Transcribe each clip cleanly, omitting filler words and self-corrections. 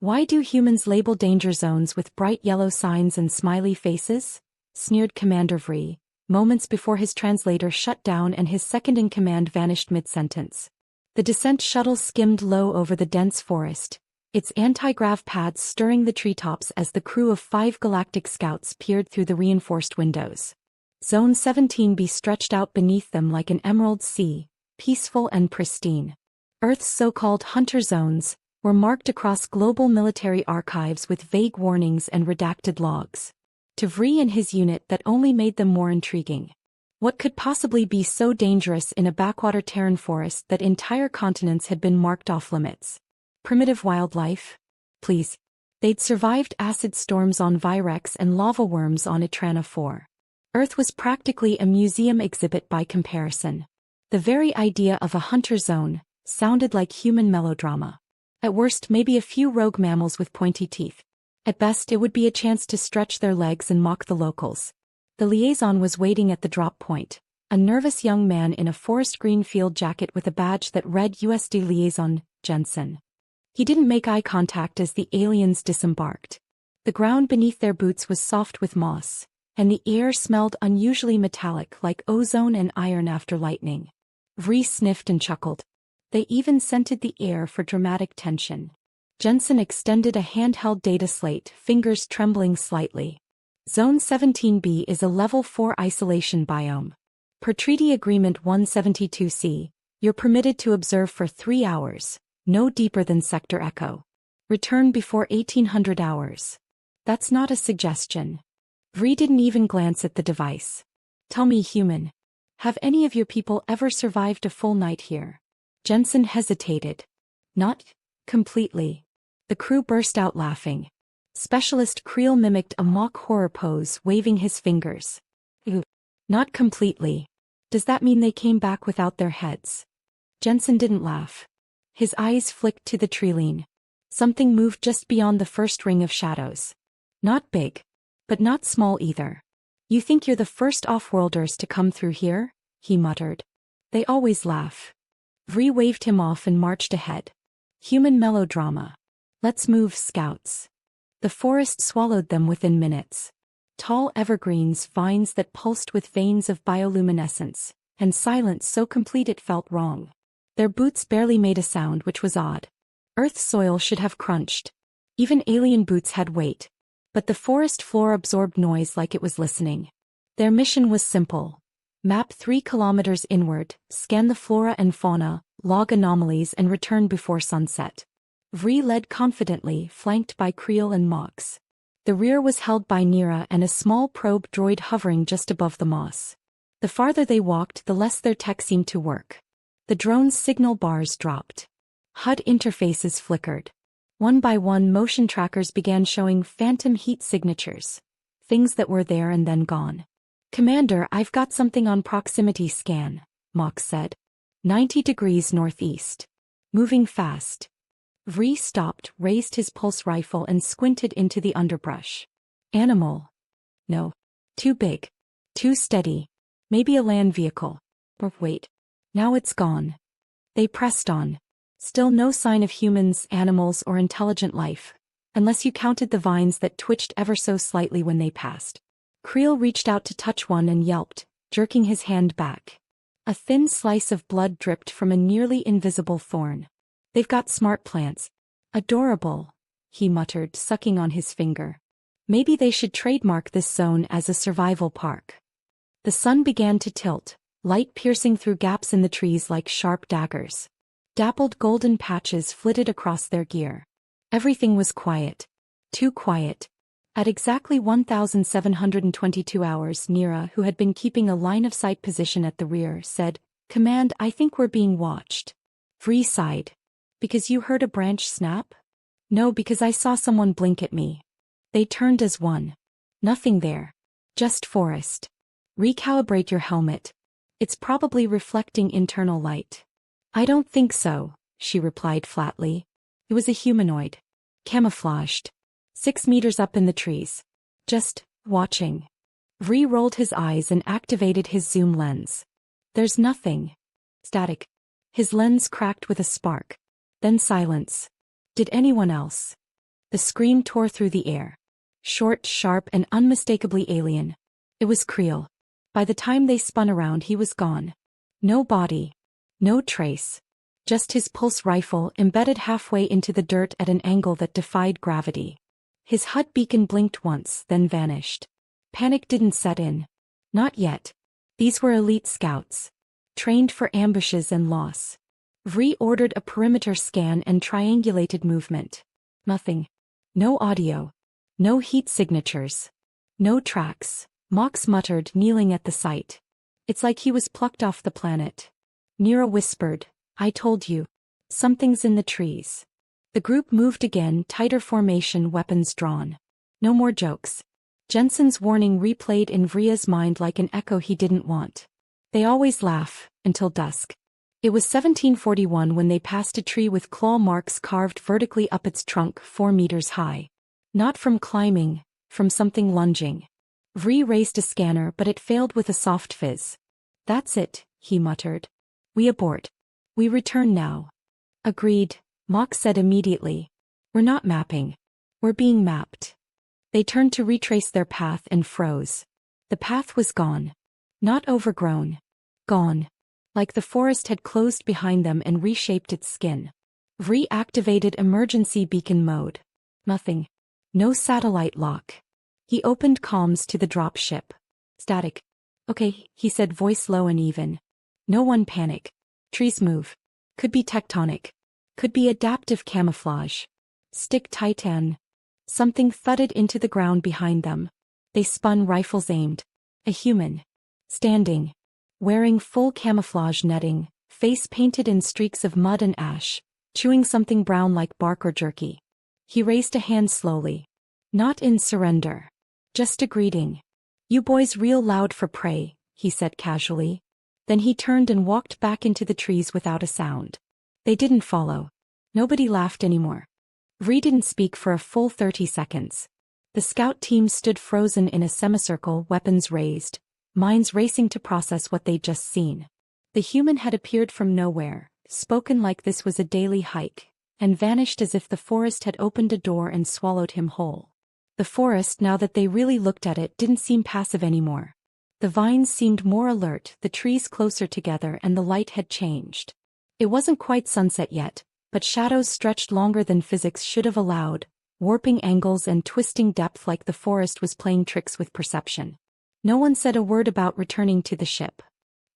Why do humans label danger zones with bright yellow signs and smiley faces? Sneered Commander Vree, moments before his translator shut down and his second-in-command vanished mid-sentence. The descent shuttle skimmed low over the dense forest, its anti-grav pads stirring the treetops as the crew of 5 Galactic scouts peered through the reinforced windows. Zone 17B stretched out beneath them like an emerald sea, peaceful and pristine. Earth's so-called hunter zones were marked across global military archives with vague warnings and redacted logs. To Vree and his unit, that only made them more intriguing. What could possibly be so dangerous in a backwater Terran forest that entire continents had been marked off limits? Primitive wildlife? Please. They'd survived acid storms on Virex and lava worms on Etrana 4. Earth was practically a museum exhibit by comparison. The very idea of a hunter zone sounded like human melodrama. At worst, maybe a few rogue mammals with pointy teeth. At best, it would be a chance to stretch their legs and mock the locals. The liaison was waiting at the drop point, a nervous young man in a forest green field jacket with a badge that read USD Liaison, Jensen. He didn't make eye contact as the aliens disembarked. The ground beneath their boots was soft with moss, and the air smelled unusually metallic like ozone and iron after lightning. Vree sniffed and chuckled. They even scented the air for dramatic tension. Jensen extended a handheld data slate, fingers trembling slightly. Zone 17B is a Level 4 isolation biome. Per Treaty Agreement 172C, you're permitted to observe for 3 hours, no deeper than Sector Echo. Return before 1800 hours. That's not a suggestion. Vree didn't even glance at the device. Tell me, human. Have any of your people ever survived a full night here? Jensen hesitated. Not completely. The crew burst out laughing. Specialist Creel mimicked a mock horror pose, waving his fingers. Ooh. Not completely. Does that mean they came back without their heads? Jensen didn't laugh. His eyes flicked to the treeline. Something moved just beyond the first ring of shadows. Not big. But not small either. You think you're the first off-worlders to come through here? He muttered. They always laugh. Vree waved him off and marched ahead. Human melodrama. Let's move, scouts. The forest swallowed them within minutes. Tall evergreens, vines that pulsed with veins of bioluminescence, and silence so complete it felt wrong. Their boots barely made a sound, which was odd. Earth's soil should have crunched. Even alien boots had weight. But the forest floor absorbed noise like it was listening. Their mission was simple. Map 3 kilometers inward, scan the flora and fauna, log anomalies and return before sunset. Vree led confidently, flanked by Creel and Mox. The rear was held by Nira and a small probe droid hovering just above the moss. The farther they walked, the less their tech seemed to work. The drone's signal bars dropped. HUD interfaces flickered. One by one, motion trackers began showing phantom heat signatures. Things that were there and then gone. Commander, I've got something on proximity scan, Mox said. 90 degrees northeast. Moving fast. Vree stopped, raised his pulse rifle and squinted into the underbrush. Animal. No. Too big. Too steady. Maybe a land vehicle. But wait. Now it's gone. They pressed on. Still no sign of humans, animals, or intelligent life. Unless you counted the vines that twitched ever so slightly when they passed. Creel reached out to touch one and yelped, jerking his hand back. A thin slice of blood dripped from a nearly invisible thorn. They've got smart plants. Adorable, he muttered, sucking on his finger. Maybe they should trademark this zone as a survival park. The sun began to tilt, light piercing through gaps in the trees like sharp daggers. Dappled golden patches flitted across their gear. Everything was quiet. Too quiet. At exactly 1,722 hours, Nira, who had been keeping a line-of-sight position at the rear, said, "Command, I think we're being watched." Vree sighed. "Because you heard a branch snap?" "No, because I saw someone blink at me." They turned as one. "Nothing there. Just forest. Recalibrate your helmet. It's probably reflecting internal light." "I don't think so," she replied flatly. It was a humanoid. Camouflaged. 6 meters up in the trees. Just watching. Vree rolled his eyes and activated his zoom lens. "There's nothing." Static. His lens cracked with a spark. Then silence. Did anyone else? The scream tore through the air. Short, sharp, and unmistakably alien. It was Creel. By the time they spun around, he was gone. No body. No trace. Just his pulse rifle embedded halfway into the dirt at an angle that defied gravity. His HUD beacon blinked once, then vanished. Panic didn't set in. Not yet. These were elite scouts. Trained for ambushes and loss. Vri ordered a perimeter scan and triangulated movement. Nothing. No audio. No heat signatures. No tracks. Mox muttered, kneeling at the site. It's like he was plucked off the planet. Nira whispered, I told you. Something's in the trees. The group moved again, tighter formation, weapons drawn. No more jokes. Jensen's warning replayed in Vria's mind like an echo he didn't want. They always laugh, until dusk. It was 1741 when they passed a tree with claw marks carved vertically up its trunk 4 meters high. Not from climbing, from something lunging. Vri raised a scanner, but it failed with a soft fizz. That's it, he muttered. We abort. We return now. Agreed, Mox said immediately. We're not mapping. We're being mapped. They turned to retrace their path and froze. The path was gone. Not overgrown. Gone. Like the forest had closed behind them and reshaped its skin. Vri activated emergency beacon mode. Nothing. No satellite lock. He opened comms to the dropship. Static. Okay, he said, voice low and even. No one panic. Trees move. Could be tectonic. Could be adaptive camouflage. Stick titan. Something thudded into the ground behind them. They spun, rifles aimed. A human. Standing. Wearing full camouflage netting, face painted in streaks of mud and ash, chewing something brown like bark or jerky. He raised a hand slowly. Not in surrender. Just a greeting. You boys reel loud for prey, he said casually. Then he turned and walked back into the trees without a sound. They didn't follow. Nobody laughed anymore. Vri didn't speak for a full 30 seconds. The scout team stood frozen in a semicircle, weapons raised, minds racing to process what they'd just seen. The human had appeared from nowhere, spoken like this was a daily hike, and vanished as if the forest had opened a door and swallowed him whole. The forest, now that they really looked at it, didn't seem passive anymore. The vines seemed more alert, the trees closer together, and the light had changed. It wasn't quite sunset yet, but shadows stretched longer than physics should have allowed, warping angles and twisting depth like the forest was playing tricks with perception. No one said a word about returning to the ship.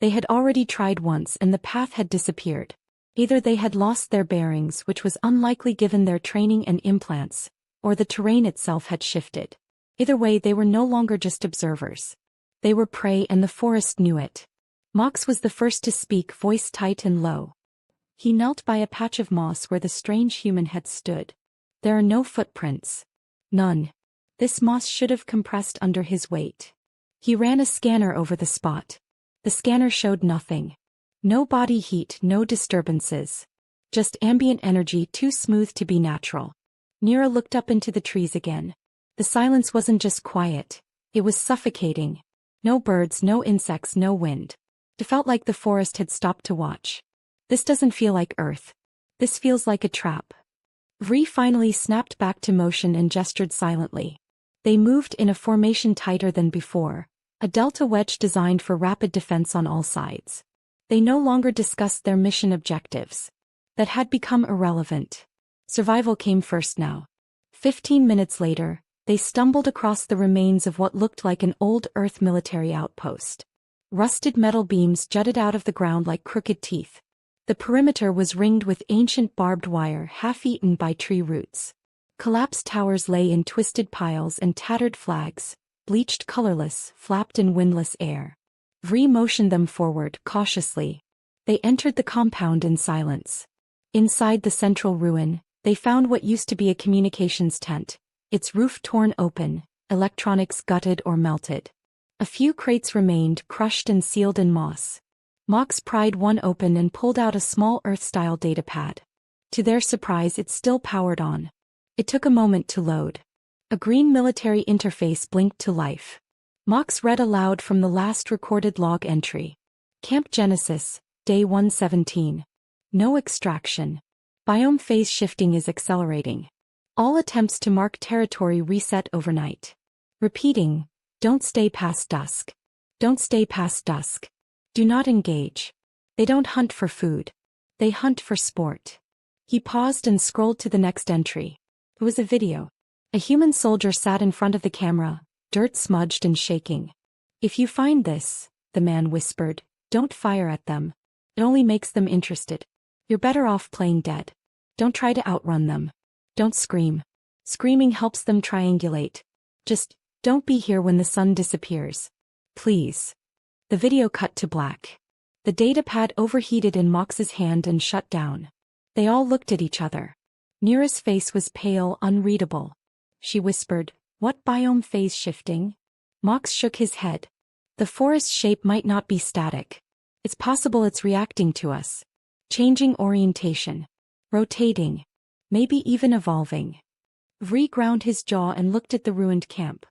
They had already tried once and the path had disappeared. Either they had lost their bearings, which was unlikely given their training and implants, or the terrain itself had shifted. Either way, they were no longer just observers. They were prey, and the forest knew it. Mox was the first to speak, voice tight and low. He knelt by a patch of moss where the strange human had stood. There are no footprints. None. This moss should have compressed under his weight. He ran a scanner over the spot. The scanner showed nothing. No body heat, no disturbances. Just ambient energy too smooth to be natural. Nira looked up into the trees again. The silence wasn't just quiet. It was suffocating. No birds, no insects, no wind. It felt like the forest had stopped to watch. This doesn't feel like Earth. This feels like a trap. Vri finally snapped back to motion and gestured silently. They moved in a formation tighter than before. A delta wedge designed for rapid defense on all sides. They no longer discussed their mission objectives. That had become irrelevant. Survival came first now. 15 minutes later, they stumbled across the remains of what looked like an old Earth military outpost. Rusted metal beams jutted out of the ground like crooked teeth. The perimeter was ringed with ancient barbed wire half-eaten by tree roots. Collapsed towers lay in twisted piles, and tattered flags, bleached colorless, flapped in windless air. Vri motioned them forward, cautiously. They entered the compound in silence. Inside the central ruin, they found what used to be a communications tent, its roof torn open, electronics gutted or melted. A few crates remained, crushed and sealed in moss. Mox pried one open and pulled out a small Earth-style datapad. To their surprise, it still powered on. It took a moment to load. A green military interface blinked to life. Mox read aloud from the last recorded log entry. Camp Genesis, Day 117. No extraction. Biome phase shifting is accelerating. All attempts to mark territory reset overnight. Repeating, "Don't stay past dusk. Don't stay past dusk. Do not engage. They don't hunt for food. They hunt for sport." He paused and scrolled to the next entry. It was a video. A human soldier sat in front of the camera, dirt smudged and shaking. "If you find this," the man whispered, "don't fire at them. It only makes them interested. You're better off playing dead. Don't try to outrun them. Don't scream. Screaming helps them triangulate. Just don't be here when the sun disappears. Please." The video cut to black. The datapad overheated in Mox's hand and shut down. They all looked at each other. Nira's face was pale, unreadable. She whispered, "What biome phase shifting?" Mox shook his head. "The forest shape might not be static. It's possible it's reacting to us. Changing orientation. Rotating. Maybe even evolving." Vri ground his jaw and looked at the ruined camp.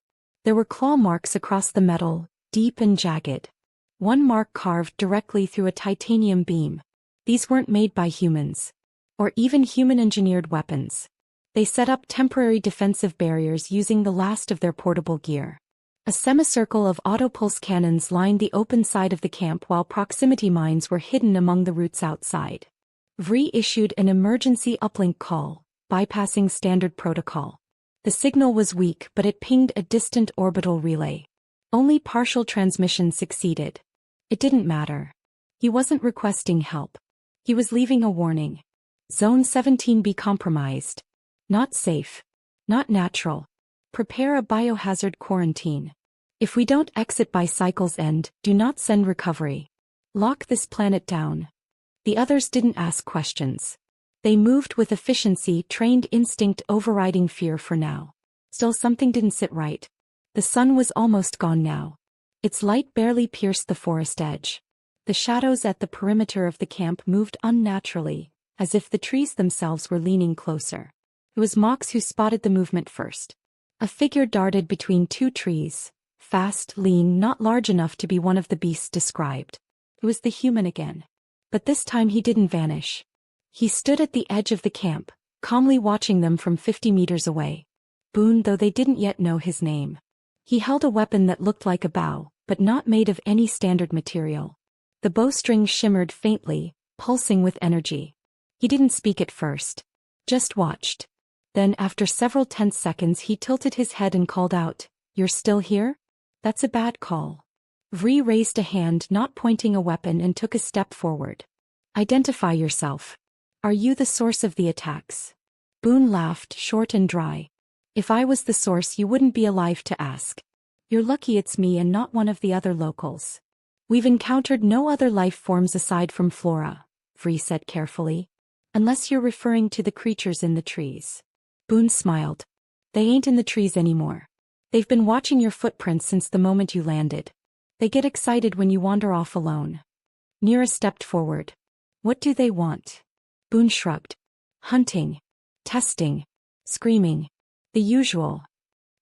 There were claw marks across the metal, deep and jagged. One mark carved directly through a titanium beam. These weren't made by humans. Or even human-engineered weapons. They set up temporary defensive barriers using the last of their portable gear. A semicircle of autopulse cannons lined the open side of the camp while proximity mines were hidden among the roots outside. Vri issued an emergency uplink call, bypassing standard protocol. The signal was weak, but it pinged a distant orbital relay. Only partial transmission succeeded. It didn't matter. He wasn't requesting help. He was leaving a warning. Zone 17B compromised. Not safe. Not natural. Prepare a biohazard quarantine. If we don't exit by cycle's end, do not send recovery. Lock this planet down. The others didn't ask questions. They moved with efficiency, trained instinct overriding fear for now. Still, something didn't sit right. The sun was almost gone now. Its light barely pierced the forest edge. The shadows at the perimeter of the camp moved unnaturally, as if the trees themselves were leaning closer. It was Mox who spotted the movement first. A figure darted between two trees, fast, lean, not large enough to be one of the beasts described. It was the human again. But this time he didn't vanish. He stood at the edge of the camp, calmly watching them from 50 meters away. Boone, though they didn't yet know his name. He held a weapon that looked like a bow, but not made of any standard material. The bowstring shimmered faintly, pulsing with energy. He didn't speak at first. Just watched. Then, after several tense seconds, he tilted his head and called out, "You're still here? That's a bad call." Vri raised a hand, not pointing a weapon, and took a step forward. "Identify yourself. Are you the source of the attacks?" Boone laughed, short and dry. "If I was the source, you wouldn't be alive to ask. You're lucky it's me and not one of the other locals. We've encountered no other life forms aside from flora," Vri said carefully. "Unless you're referring to the creatures in the trees." Boone smiled. "They ain't in the trees anymore. They've been watching your footprints since the moment you landed. They get excited when you wander off alone." Nira stepped forward. "What do they want?" Boone shrugged. "Hunting. Testing. Screaming. The usual."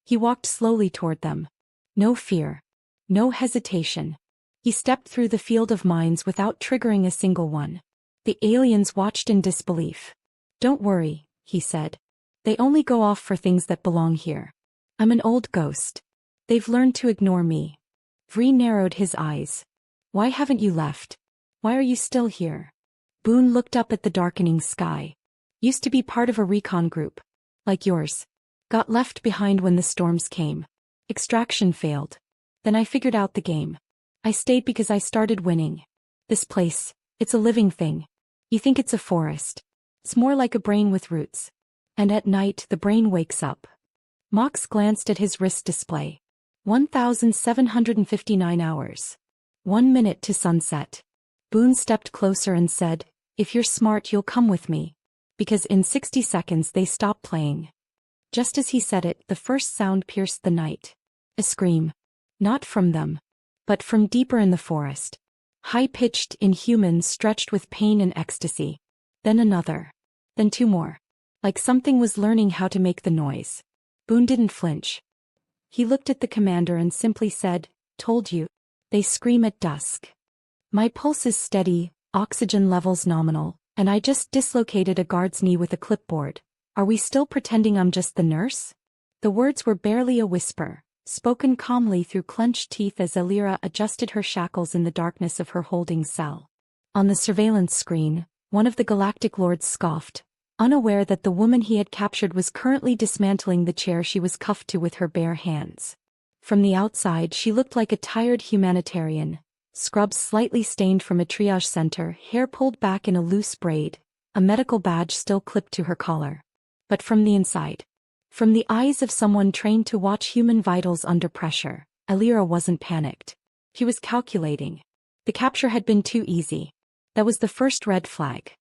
He walked slowly toward them. No fear. No hesitation. He stepped through the field of mines without triggering a single one. The aliens watched in disbelief. "Don't worry," he said. "They only go off for things that belong here. I'm an old ghost. They've learned to ignore me." Vri narrowed his eyes. "Why haven't you left? Why are you still here?" Boone looked up at the darkening sky. "Used to be part of a recon group. Like yours. Got left behind when the storms came. Extraction failed. Then I figured out the game. I stayed because I started winning. This place, it's a living thing. You think it's a forest. It's more like a brain with roots. And at night the brain wakes up." Mox glanced at his wrist display. 1,759 hours. 1 minute to sunset. Boone stepped closer and said, "If you're smart, you'll come with me. Because in 60 seconds they stop playing." Just as he said it, the first sound pierced the night. A scream. Not from them. But from deeper in the forest. High-pitched, inhuman, stretched with pain and ecstasy. Then another. Then two more. Like something was learning how to make the noise. Boone didn't flinch. He looked at the commander and simply said, "Told you. They scream at dusk." My pulse is steady, oxygen levels nominal, and I just dislocated a guard's knee with a clipboard, Are we still pretending I'm just the nurse? The words were barely a whisper, spoken calmly through clenched teeth as Alira adjusted her shackles in the darkness of her holding cell. On the surveillance screen, one of the Galactic Lords scoffed, unaware that the woman he had captured was currently dismantling the chair she was cuffed to with her bare hands. From the outside she looked like a tired humanitarian, scrubs slightly stained from a triage center, hair pulled back in a loose braid, a medical badge still clipped to her collar. But from the inside, from the eyes of someone trained to watch human vitals under pressure, Alira wasn't panicked. He was calculating. The capture had been too easy. That was the first red flag.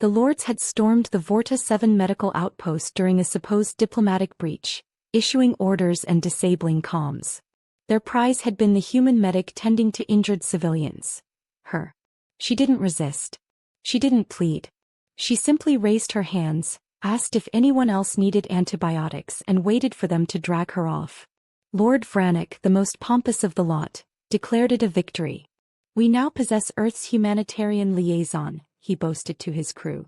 The Lords had stormed the Vorta 7 medical outpost during a supposed diplomatic breach, issuing orders and disabling comms. Their prize had been the human medic tending to injured civilians. Her. She didn't resist. She didn't plead. She simply raised her hands, asked if anyone else needed antibiotics and waited for them to drag her off. Lord Vranek, the most pompous of the lot, declared it a victory. "We now possess Earth's humanitarian liaison," he boasted to his crew.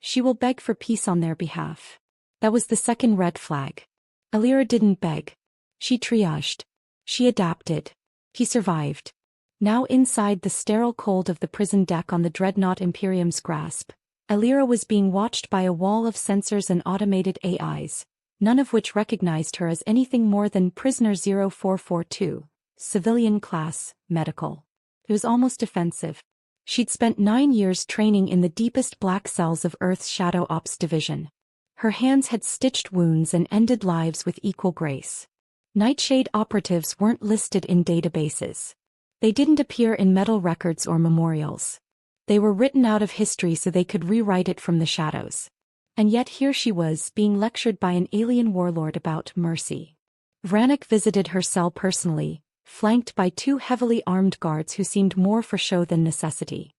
"She will beg for peace on their behalf." That was the second red flag. Alira didn't beg. She triaged. She adapted. He survived. Now inside the sterile cold of the prison deck on the dreadnought Imperium's grasp, Alira was being watched by a wall of sensors and automated AIs, none of which recognized her as anything more than Prisoner 0442, civilian class, medical. It was almost offensive. She'd spent 9 years training in the deepest black cells of Earth's Shadow Ops division. Her hands had stitched wounds and ended lives with equal grace. Nightshade operatives weren't listed in databases. They didn't appear in metal records or memorials. They were written out of history so they could rewrite it from the shadows. And yet here she was, being lectured by an alien warlord about mercy. Vranek visited her cell personally, flanked by 2 heavily armed guards who seemed more for show than necessity.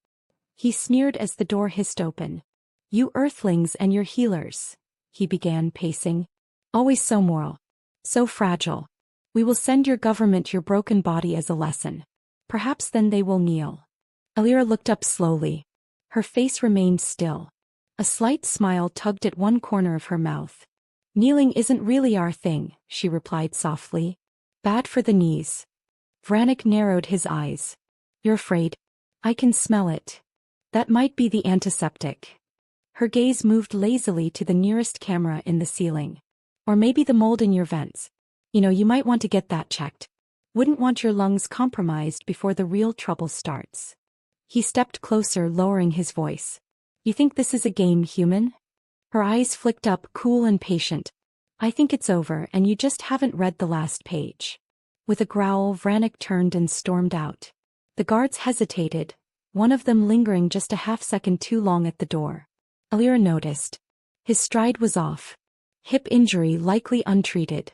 He sneered as the door hissed open. "You Earthlings and your healers," he began, pacing. "Always so moral. So fragile. We will send your government your broken body as a lesson. Perhaps then they will kneel." Alira looked up slowly. Her face remained still. A slight smile tugged at one corner of her mouth. "Kneeling isn't really our thing," she replied softly. "Bad for the knees." Vranek narrowed his eyes. "You're afraid? I can smell it. That might be the antiseptic." Her gaze moved lazily to the nearest camera in the ceiling. "Or maybe the mold in your vents. You might want to get that checked. Wouldn't want your lungs compromised before the real trouble starts." He stepped closer, lowering his voice. "You think this is a game, human?" Her eyes flicked up, cool and patient. "I think it's over and you just haven't read the last page." With a growl, Vranek turned and stormed out. The guards hesitated, one of them lingering just a half-second too long at the door. Alira noticed. His stride was off. Hip injury likely untreated.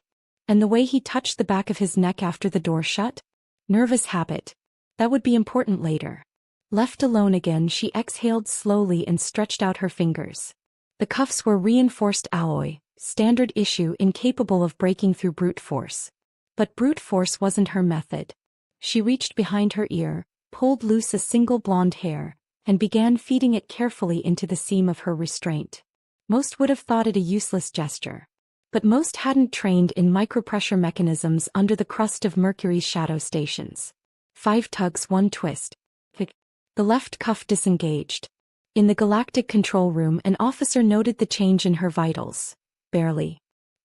And the way he touched the back of his neck after the door shut? Nervous habit. That would be important later. Left alone again, she exhaled slowly and stretched out her fingers. The cuffs were reinforced alloy, standard issue, incapable of breaking through brute force. But brute force wasn't her method. She reached behind her ear, pulled loose a single blonde hair, and began feeding it carefully into the seam of her restraint. Most would have thought it a useless gesture. But most hadn't trained in micropressure mechanisms under the crust of Mercury's shadow stations. 5 tugs, 1 twist. The left cuff disengaged. In the Galactic control room, an officer noted the change in her vitals. Barely.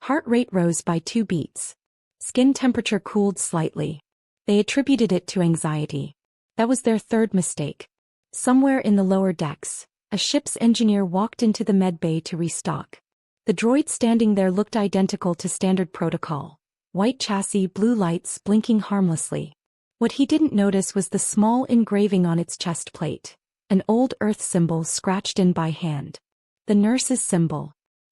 Heart rate rose by 2 beats. Skin temperature cooled slightly. They attributed it to anxiety. That was their third mistake. Somewhere in the lower decks, a ship's engineer walked into the med bay to restock. The droid standing there looked identical to standard protocol. White chassis, blue lights blinking harmlessly. What he didn't notice was the small engraving on its chest plate. An old Earth symbol scratched in by hand. The nurse's symbol.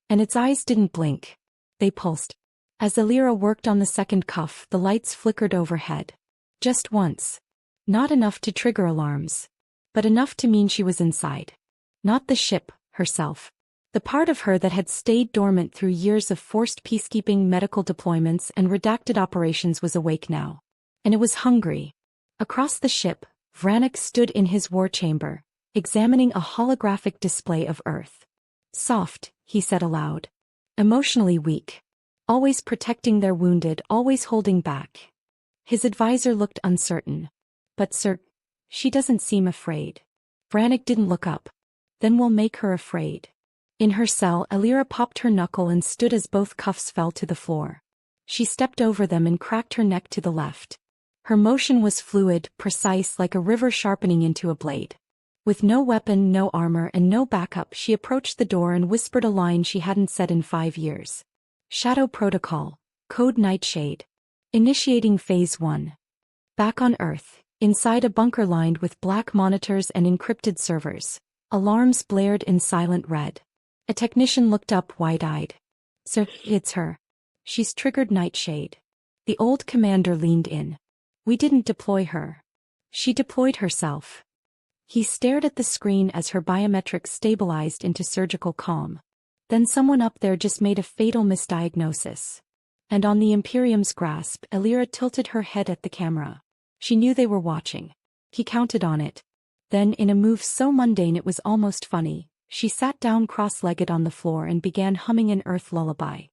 And its eyes didn't blink. They pulsed. As Alira worked on the second cuff, the lights flickered overhead. Just once. Not enough to trigger alarms. But enough to mean she was inside. Not the ship, herself. The part of her that had stayed dormant through years of forced peacekeeping, medical deployments, and redacted operations was awake now. And it was hungry. Across the ship, Vranek stood in his war chamber, examining a holographic display of Earth. "Soft," he said aloud. Emotionally weak. Always protecting their wounded, always holding back. His advisor looked uncertain. But sir, she doesn't seem afraid. Brannick didn't look up. Then we'll make her afraid. In her cell, Alira popped her knuckle and stood as both cuffs fell to the floor. She stepped over them and cracked her neck to the left. Her motion was fluid, precise, like a river sharpening into a blade. With no weapon, no armor, and no backup, she approached the door and whispered a line she hadn't said in 5 years. Shadow Protocol. Code Nightshade. Initiating Phase 1. Back on Earth, inside a bunker lined with black monitors and encrypted servers, alarms blared in silent red. A technician looked up wide-eyed. Sir, it's her. She's triggered Nightshade. The old commander leaned in. We didn't deploy her. She deployed herself. He stared at the screen as her biometrics stabilized into surgical calm. Then someone up there just made a fatal misdiagnosis. And on the Imperium's grasp, Alira tilted her head at the camera. She knew they were watching. He counted on it. Then, in a move so mundane it was almost funny, she sat down cross-legged on the floor and began humming an Earth lullaby.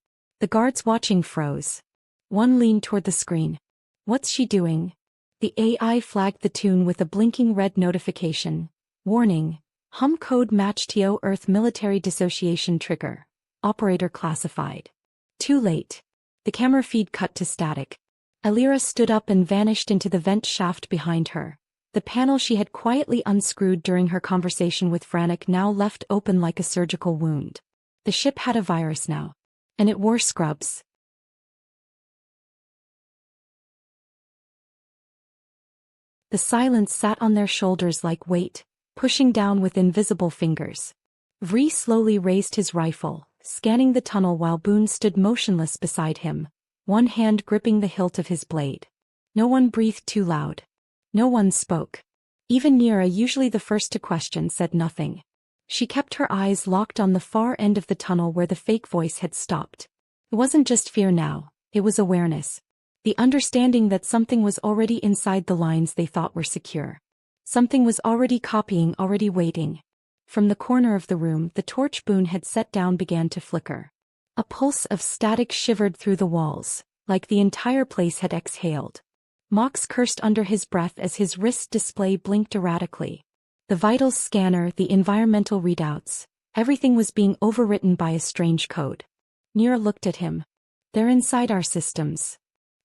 The guards watching froze. One leaned toward the screen. What's she doing? The AI flagged the tune with a blinking red notification. Warning. Hum code match TO Earth military dissociation trigger. Operator classified. Too late. The camera feed cut to static. Alira stood up and vanished into the vent shaft behind her. The panel she had quietly unscrewed during her conversation with Brannick now left open like a surgical wound. The ship had a virus now. And it wore scrubs. The silence sat on their shoulders like weight, pushing down with invisible fingers. Vree slowly raised his rifle, scanning the tunnel while Boone stood motionless beside him, one hand gripping the hilt of his blade. No one breathed too loud. No one spoke. Even Nira, usually the first to question, said nothing. She kept her eyes locked on the far end of the tunnel where the fake voice had stopped. It wasn't just fear now, it was awareness. The understanding that something was already inside the lines they thought were secure. Something was already copying, already waiting. From the corner of the room, the torch Boone had set down began to flicker. A pulse of static shivered through the walls, like the entire place had exhaled. Mox cursed under his breath as his wrist display blinked erratically. The vitals scanner, the environmental readouts, everything was being overwritten by a strange code. Nira looked at him. They're inside our systems.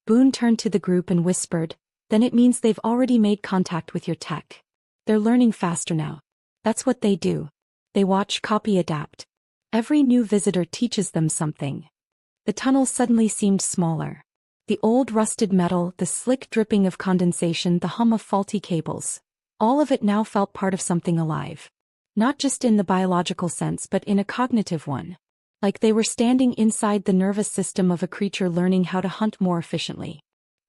Boone turned to the group and whispered, then it means they've already made contact with your tech. They're learning faster now. That's what they do. They watch, copy, adapt. Every new visitor teaches them something. The tunnel suddenly seemed smaller. The old rusted metal, the slick dripping of condensation, the hum of faulty cables. All of it now felt part of something alive. Not just in the biological sense but in a cognitive one. Like they were standing inside the nervous system of a creature learning how to hunt more efficiently.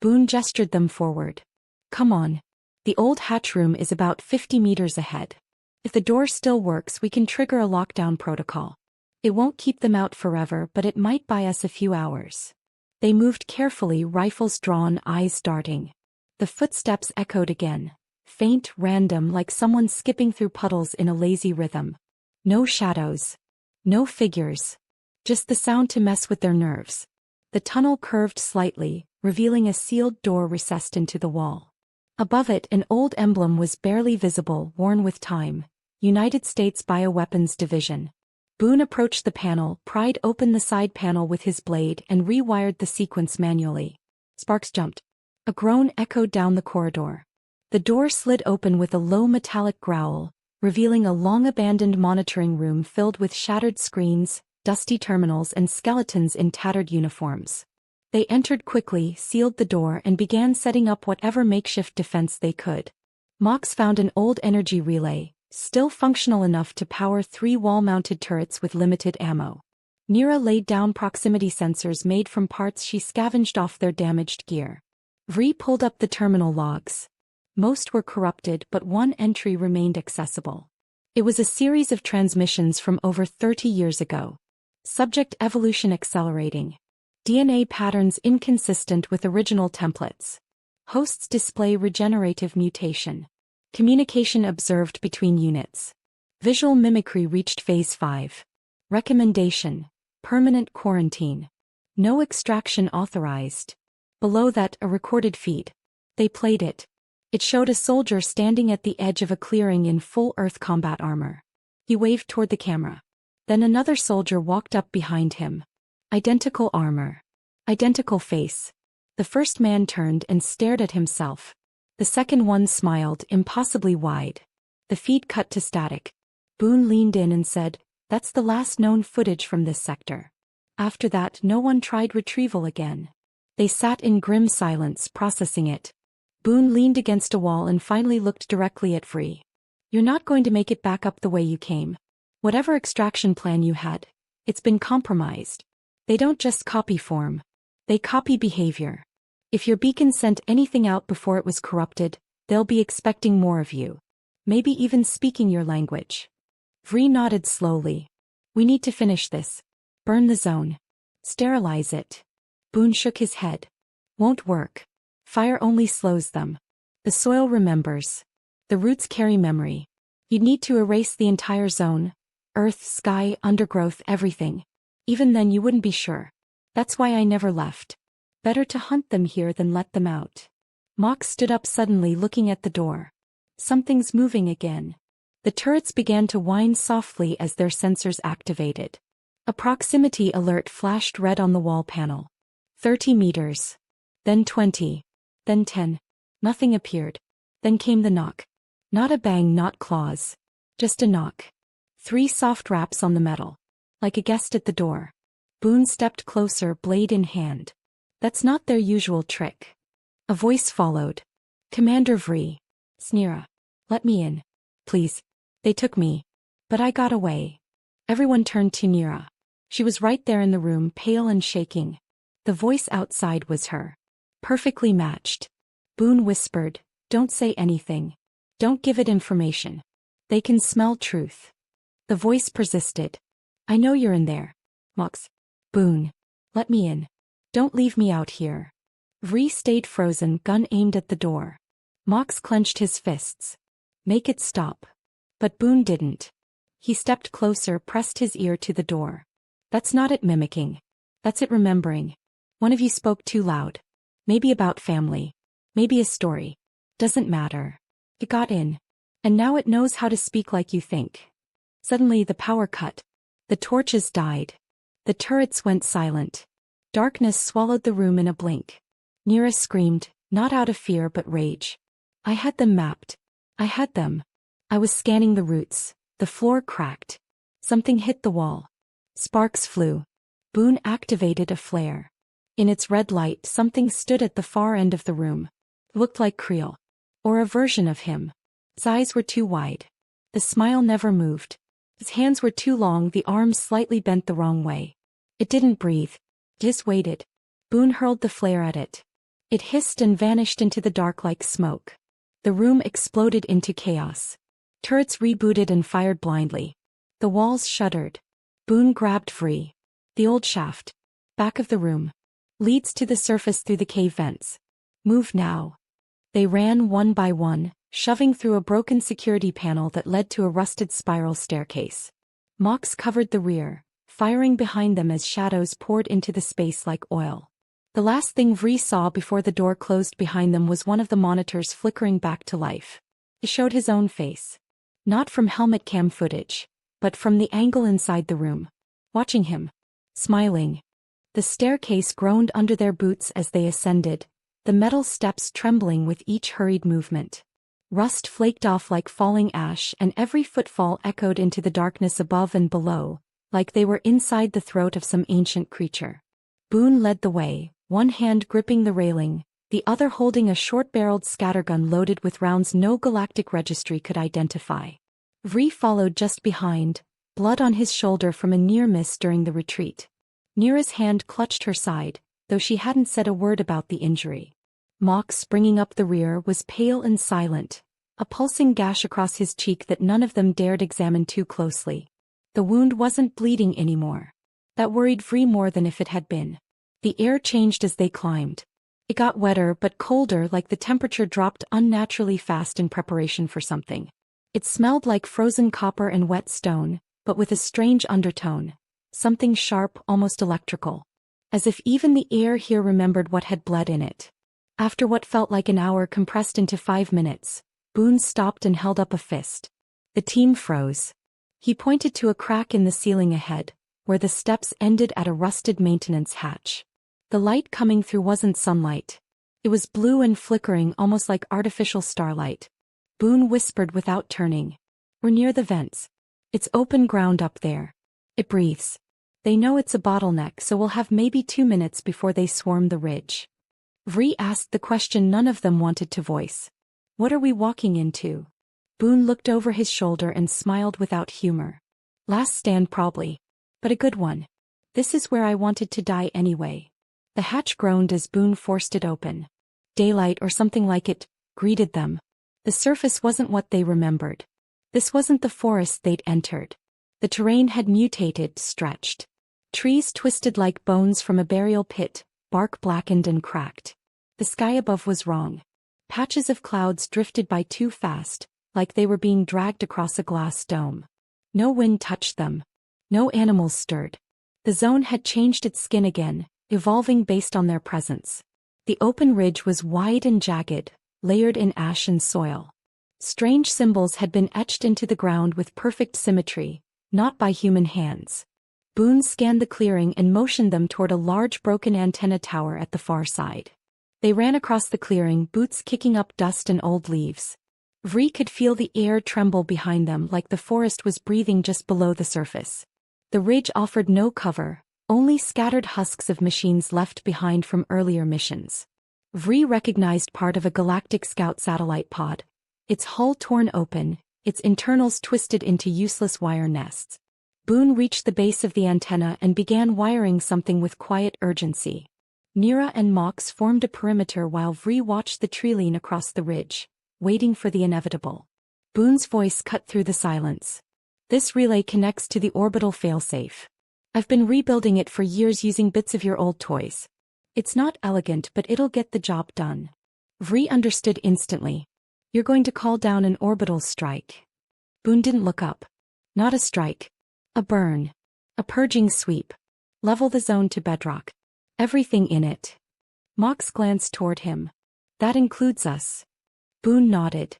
Boone gestured them forward. Come on. The old hatch room is about 50 meters ahead. If the door still works, we can trigger a lockdown protocol. It won't keep them out forever, but it might buy us a few hours. They moved carefully, rifles drawn, eyes darting. The footsteps echoed again. Faint, random, like someone skipping through puddles in a lazy rhythm. No shadows. No figures. Just the sound to mess with their nerves. The tunnel curved slightly, revealing a sealed door recessed into the wall. Above it, an old emblem was barely visible, worn with time. United States Bioweapons Division. Boone approached the panel, pried open the side panel with his blade, and rewired the sequence manually. Sparks jumped. A groan echoed down the corridor. The door slid open with a low metallic growl, revealing a long-abandoned monitoring room filled with shattered screens, dusty terminals, and skeletons in tattered uniforms. They entered quickly, sealed the door, and began setting up whatever makeshift defense they could. Mox found an old energy relay, still functional enough to power 3 wall-mounted turrets with limited ammo. Nira laid down proximity sensors made from parts she scavenged off their damaged gear. Vree pulled up the terminal logs. Most were corrupted, but one entry remained accessible. It was a series of transmissions from over 30 years ago. Subject evolution accelerating. DNA patterns inconsistent with original templates. Hosts display regenerative mutation. Communication observed between units. Visual mimicry reached Phase 5. Recommendation. Permanent quarantine. No extraction authorized. Below that, a recorded feed. They played it. It showed a soldier standing at the edge of a clearing in full Earth combat armor. He waved toward the camera. Then another soldier walked up behind him. Identical armor. Identical face. The first man turned and stared at himself. The second one smiled, impossibly wide. The feed cut to static. Boone leaned in and said, "That's the last known footage from this sector." After that, no one tried retrieval again. They sat in grim silence, processing it. Boone leaned against a wall and finally looked directly at Vree. "You're not going to make it back up the way you came. Whatever extraction plan you had, it's been compromised. They don't just copy form. They copy behavior. If your beacon sent anything out before it was corrupted, they'll be expecting more of you. Maybe even speaking your language." Vree nodded slowly. "We need to finish this. Burn the zone. Sterilize it." Boone shook his head. "Won't work. Fire only slows them. The soil remembers. The roots carry memory. You'd need to erase the entire zone. Earth, sky, undergrowth, everything. Even then you wouldn't be sure. That's why I never left. Better to hunt them here than let them out." Mox stood up suddenly, looking at the door. "Something's moving again." The turrets began to whine softly as their sensors activated. A proximity alert flashed red on the wall panel. 30 meters. Then 20. Then 10. Nothing appeared. Then came the knock. Not a bang, not claws. Just a knock. 3 soft raps on the metal. Like a guest at the door. Boone stepped closer, blade in hand. "That's not their usual trick." A voice followed. "Commander Vree. Sneera. Let me in. Please. They took me. But I got away." Everyone turned to Nira. She was right there in the room, pale and shaking. The voice outside was her. Perfectly matched. Boone whispered, "Don't say anything. Don't give it information. They can smell truth." The voice persisted. "I know you're in there. Mox. Boone. Let me in. Don't leave me out here." Vree stayed frozen, gun aimed at the door. Mox clenched his fists. "Make it stop." But Boone didn't. He stepped closer, pressed his ear to the door. "That's not it mimicking. That's it remembering. One of you spoke too loud. Maybe about family. Maybe a story. Doesn't matter. It got in. And now it knows how to speak like you think." Suddenly the power cut. The torches died. The turrets went silent. Darkness swallowed the room in a blink. Nira screamed, not out of fear but rage. "I had them mapped. I had them. I was scanning the roots." The floor cracked. Something hit the wall. Sparks flew. Boone activated a flare. In its red light, something stood at the far end of the room. It looked like Creel. Or a version of him. His eyes were too wide. The smile never moved. His hands were too long, the arms slightly bent the wrong way. It didn't breathe. It just waited. Boone hurled the flare at it. It hissed and vanished into the dark like smoke. The room exploded into chaos. Turrets rebooted and fired blindly. The walls shuddered. Boone grabbed Vree. "The old shaft. Back of the room. Leads to the surface through the cave vents. Move now." They ran one by one, shoving through a broken security panel that led to a rusted spiral staircase. Mox covered the rear, firing behind them as shadows poured into the space like oil. The last thing Vree saw before the door closed behind them was one of the monitors flickering back to life. It showed his own face. Not from helmet cam footage, but from the angle inside the room. Watching him. Smiling. The staircase groaned under their boots as they ascended, the metal steps trembling with each hurried movement. Rust flaked off like falling ash, and every footfall echoed into the darkness above and below, like they were inside the throat of some ancient creature. Boone led the way, one hand gripping the railing, the other holding a short-barreled scattergun loaded with rounds no Galactic registry could identify. Vree followed just behind, blood on his shoulder from a near miss during the retreat. Nira's hand clutched her side, though she hadn't said a word about the injury. Mox, springing up the rear, was pale and silent, a pulsing gash across his cheek that none of them dared examine too closely. The wound wasn't bleeding anymore. That worried Vree more than if it had been. The air changed as they climbed. It got wetter but colder, like the temperature dropped unnaturally fast in preparation for something. It smelled like frozen copper and wet stone, but with a strange undertone. something sharp, almost electrical. As if even the air here remembered what had bled in it. After what felt like an hour compressed into 5 minutes, Boone stopped and held up a fist. The team froze. He pointed to a crack in the ceiling ahead, where the steps ended at a rusted maintenance hatch. The light coming through wasn't sunlight. It was blue and flickering, almost like artificial starlight. Boone whispered without turning. "We're near the vents. It's open ground up there. It breathes. They know it's a bottleneck, so we'll have maybe 2 minutes before they swarm the ridge." Vree asked the question none of them wanted to voice. "What are we walking into?" Boone looked over his shoulder and smiled without humor. "Last stand probably. But a good one. This is where I wanted to die anyway." The hatch groaned as Boone forced it open. Daylight, or something like it, greeted them. The surface wasn't what they remembered. This wasn't the forest they'd entered. The terrain had mutated, stretched. Trees twisted like bones from a burial pit, bark blackened and cracked. The sky above was wrong. Patches of clouds drifted by too fast, like they were being dragged across a glass dome. No wind touched them. No animals stirred. The zone had changed its skin again, evolving based on their presence. The open ridge was wide and jagged, layered in ash and soil. Strange symbols had been etched into the ground with perfect symmetry, not by human hands. Boone scanned the clearing and motioned them toward a large broken antenna tower at the far side. They ran across the clearing, boots kicking up dust and old leaves. Vree could feel the air tremble behind them, like the forest was breathing just below the surface. The ridge offered no cover, only scattered husks of machines left behind from earlier missions. Vree recognized part of a Galactic scout satellite pod, its hull torn open, its internals twisted into useless wire nests. Boone reached the base of the antenna and began wiring something with quiet urgency. Nira and Mox formed a perimeter while Vree watched the tree lean across the ridge, waiting for the inevitable. Boone's voice cut through the silence. "This relay connects to the orbital failsafe. I've been rebuilding it for years using bits of your old toys. It's not elegant, but it'll get the job done." Vree understood instantly. "You're going to call down an orbital strike." Boone didn't look up. "Not a strike. A burn. A purging sweep. Level the zone to bedrock. Everything in it." Mox glanced toward him. "That includes us." Boone nodded.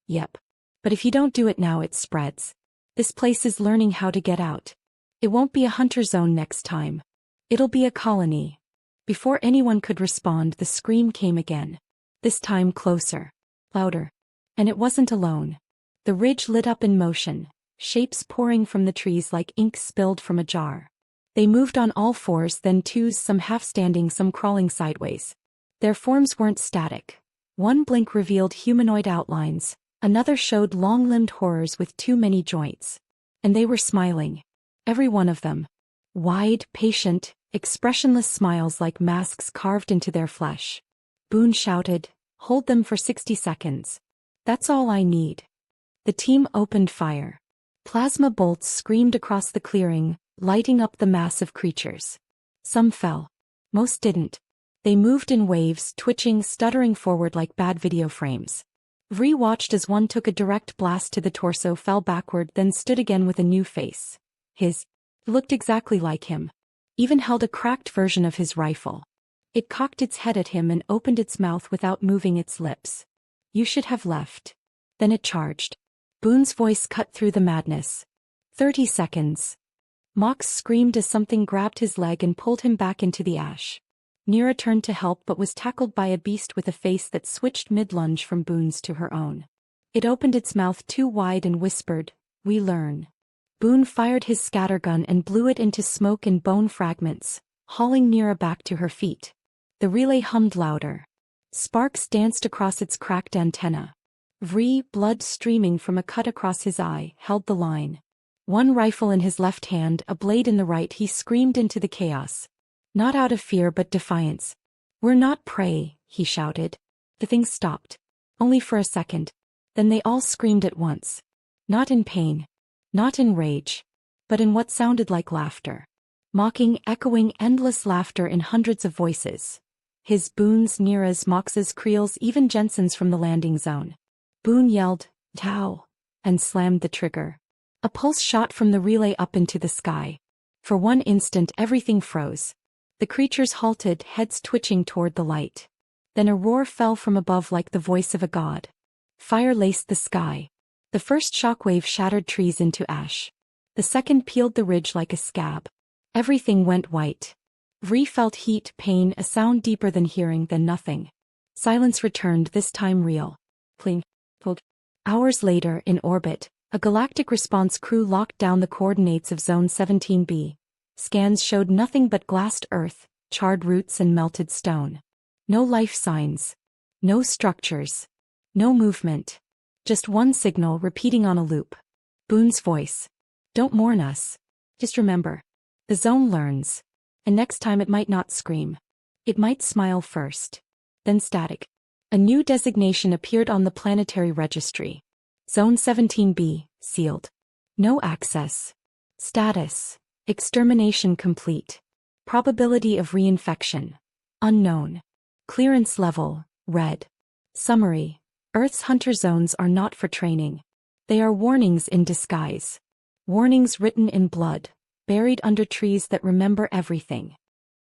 "Yep. But if you don't do it now, it spreads. This place is learning how to get out. It won't be a hunter zone next time. It'll be a colony." Before anyone could respond, the scream came again. This time closer. Louder. And it wasn't alone. The ridge lit up in motion, shapes pouring from the trees like ink spilled from a jar. They moved on all fours, then twos, some half-standing, some crawling sideways. Their forms weren't static. One blink revealed humanoid outlines, another showed long-limbed horrors with too many joints. And they were smiling. Every one of them. Wide, patient, expressionless smiles like masks carved into their flesh. Boone shouted, "Hold them for 60 seconds. That's all I need." The team opened fire. Plasma bolts screamed across the clearing, lighting up the mass of creatures. Some fell. Most didn't. They moved in waves, twitching, stuttering forward like bad video frames. Vree watched as one took a direct blast to the torso, fell backward, then stood again with a new face. His looked exactly like him. Even held a cracked version of his rifle. It cocked its head at him and opened its mouth without moving its lips. "You should have left." Then it charged. Boone's voice cut through the madness. 30 seconds. Mox screamed as something grabbed his leg and pulled him back into the ash. Nira turned to help but was tackled by a beast with a face that switched mid-lunge from Boone's to her own. It opened its mouth too wide and whispered, "We learn." Boone fired his scattergun and blew it into smoke and bone fragments, hauling Nira back to her feet. The relay hummed louder. Sparks danced across its cracked antenna. Vree, blood streaming from a cut across his eye, held the line. One rifle in his left hand, a blade in the right, he screamed into the chaos. Not out of fear but defiance. "We're not prey," he shouted. The thing stopped. Only for a second. Then they all screamed at once. Not in pain. Not in rage. But in what sounded like laughter. Mocking, echoing, endless laughter in hundreds of voices. His, Boone's, Nira's, Mox's, Creel's, even Jensen's from the landing zone. Boone yelled, "Tau!" and slammed the trigger. A pulse shot from the relay up into the sky. For one instant everything froze. The creatures halted, heads twitching toward the light. Then a roar fell from above like the voice of a god. Fire laced the sky. The first shockwave shattered trees into ash. The second peeled the ridge like a scab. Everything went white. Vree felt heat, pain, a sound deeper than hearing, then nothing. Silence returned, this time real. Pling. Pog. Hours later, in orbit, a galactic response crew locked down the coordinates of Zone 17B. Scans showed nothing but glassed earth, charred roots and melted stone. No life signs. No structures. No movement. Just one signal repeating on a loop. Boone's voice. Don't mourn us. Just remember. The zone learns. And next time it might not scream. It might smile first. Then static. A new designation appeared on the planetary registry. Zone 17B, sealed. No access. Status. Extermination complete. Probability of reinfection. Unknown. Clearance level, red. Summary. Earth's hunter zones are not for training. They are warnings in disguise. Warnings written in blood, buried under trees that remember everything.